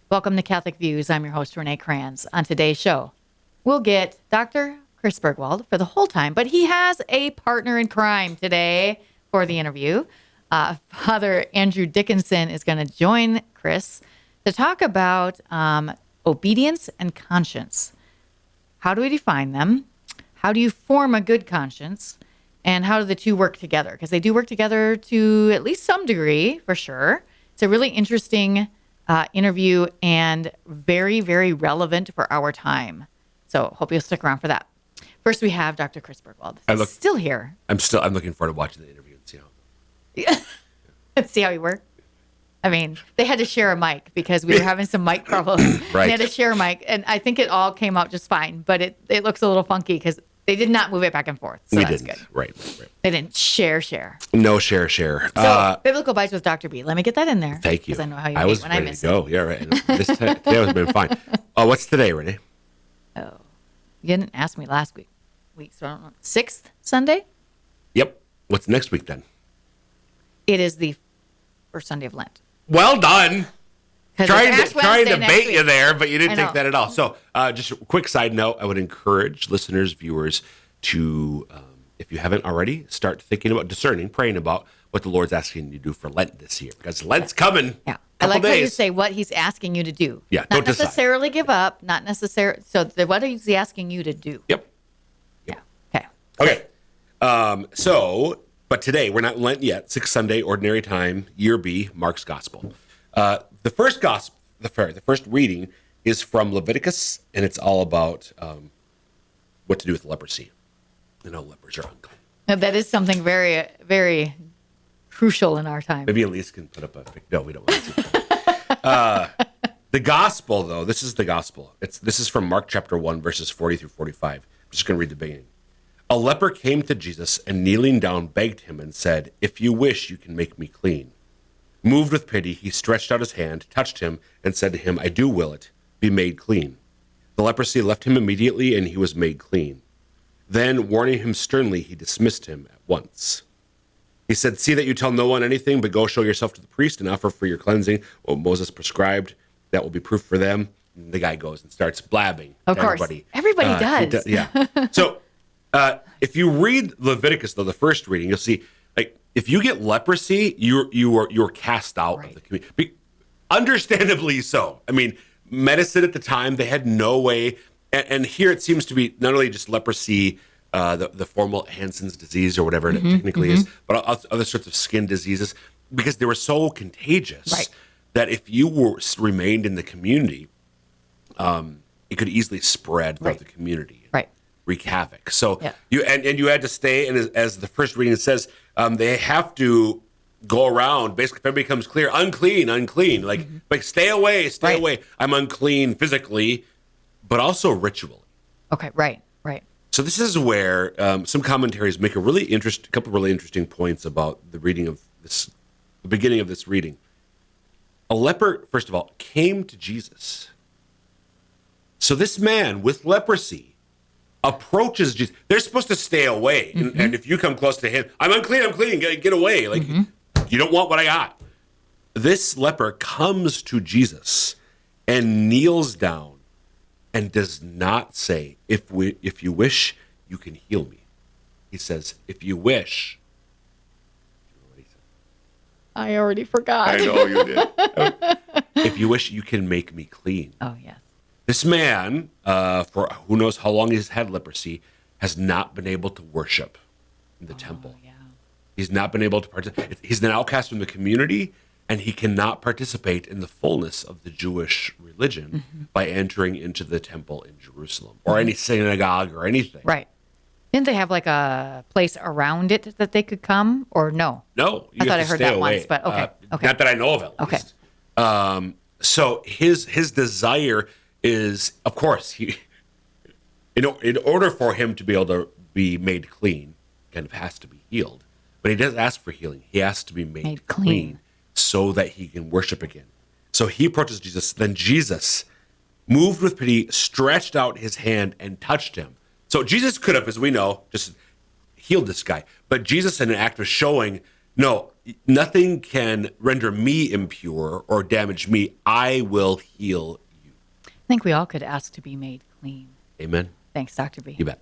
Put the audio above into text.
Welcome to Catholic Views. I'm your host, Renee Kranz. On today's show, we'll get Dr. Chris Bergwald for the whole time, but he has a partner in crime today for the interview. Father Andrew Dickinson is going to join Chris to talk about obedience and conscience. How do we define them? How do you form a good conscience? And how do the two work together? Because they do work together to at least some degree, for sure. It's a really interesting interview and very, very relevant for our time. So hope you'll stick around for that. First, we have Dr. Chris Bergwald. Still here. I'm looking forward to watching the interview and see how. Let's see how he worked. I mean, they had to share a mic because we were having some mic problems. Right. They had to share a mic, and I think it all came out just fine. But it looks a little funky because they did not move it back and forth. So that's good. Right. They didn't share. No share. So Biblical Bites with Dr. B. Let me get that in there. Thank you. Because I know how you hate when I miss it. Go. Yeah, right. Today has been fine. What's today, Renee? Oh, you didn't ask me last week. So I don't know. 6th Sunday? Yep. What's next week then? It is the first Sunday of Lent. Well done. Trying to bait you there, but you didn't take that at all. So just a quick side note, I would encourage listeners, viewers to, if you haven't already, start thinking about discerning, praying about what the Lord's asking you to do for Lent this year. Because Lent's coming. Yeah. I like how you say what he's asking you to do. Yeah, not necessarily give up, not necessarily. So what is he asking you to do? Yep. Yeah. Okay. But today, we're not Lent yet. 6th Sunday, Ordinary Time, Year B, Mark's Gospel. The first reading is from Leviticus, and it's all about what to do with leprosy. You know, lepers are unclean. Now, that is something very, very crucial in our time. Maybe Elise can put up a... No, we don't want to see that. The Gospel, though, this is the Gospel. This is from Mark chapter 1, verses 40 through 45. I'm just going to read the beginning. A leper came to Jesus and kneeling down begged him and said, "If you wish, you can make me clean." Moved with pity, he stretched out his hand, touched him, and said to him, "I do will it. Be made clean." The leprosy left him immediately, and he was made clean. Then, warning him sternly, he dismissed him at once. He said, "See that you tell no one anything, but go show yourself to the priest and offer for your cleansing what Moses prescribed. That will be proof for them." And the guy goes and starts blabbing. Of course. Everybody does. Yeah. So, if you read Leviticus, though, the first reading, you'll see, if you get leprosy, you're cast out of the community. Understandably so. I mean, medicine at the time, they had no way. And here it seems to be not only just leprosy, the formal Hansen's disease or whatever it technically is, but other sorts of skin diseases, because they were so contagious that if you remained in the community, it could easily spread throughout the community. Wreak havoc. So you had to stay, and as the first reading says, they have to go around. Basically, if everybody becomes clear, unclean, like stay away. I'm unclean physically, but also ritually. Okay, right. So this is where some commentaries make a couple really interesting points about the reading of this, the beginning of this reading. A leper, first of all, came to Jesus. So this man with leprosy approaches Jesus. They're supposed to stay away. And if you come close to him, I'm unclean, get away. You don't want what I got. This leper comes to Jesus and kneels down and does not say, if you wish, you can heal me. He says, if you wish. I already forgot. I know you did. If you wish, you can make me clean. Oh, yes. This man, for who knows how long he's had leprosy, has not been able to worship in the temple. Yeah. He's not been able to participate. He's an outcast from the community, and he cannot participate in the fullness of the Jewish religion by entering into the temple in Jerusalem or any synagogue or anything. Right. Didn't they have like a place around it that they could come, or no? No. I thought I heard that once, but okay. Not that I know of, at least. So his desire is, of course, in order for him to be able to be made clean, kind of has to be healed. But he doesn't ask for healing. He asks to be made clean so that he can worship again. So he approaches Jesus. Then Jesus, moved with pity, stretched out his hand and touched him. So Jesus could have, as we know, just healed this guy. But Jesus, in an act of showing, no, nothing can render me impure or damage me. I will heal you. I think we all could ask to be made clean. Amen. Thanks, Dr. B. You bet.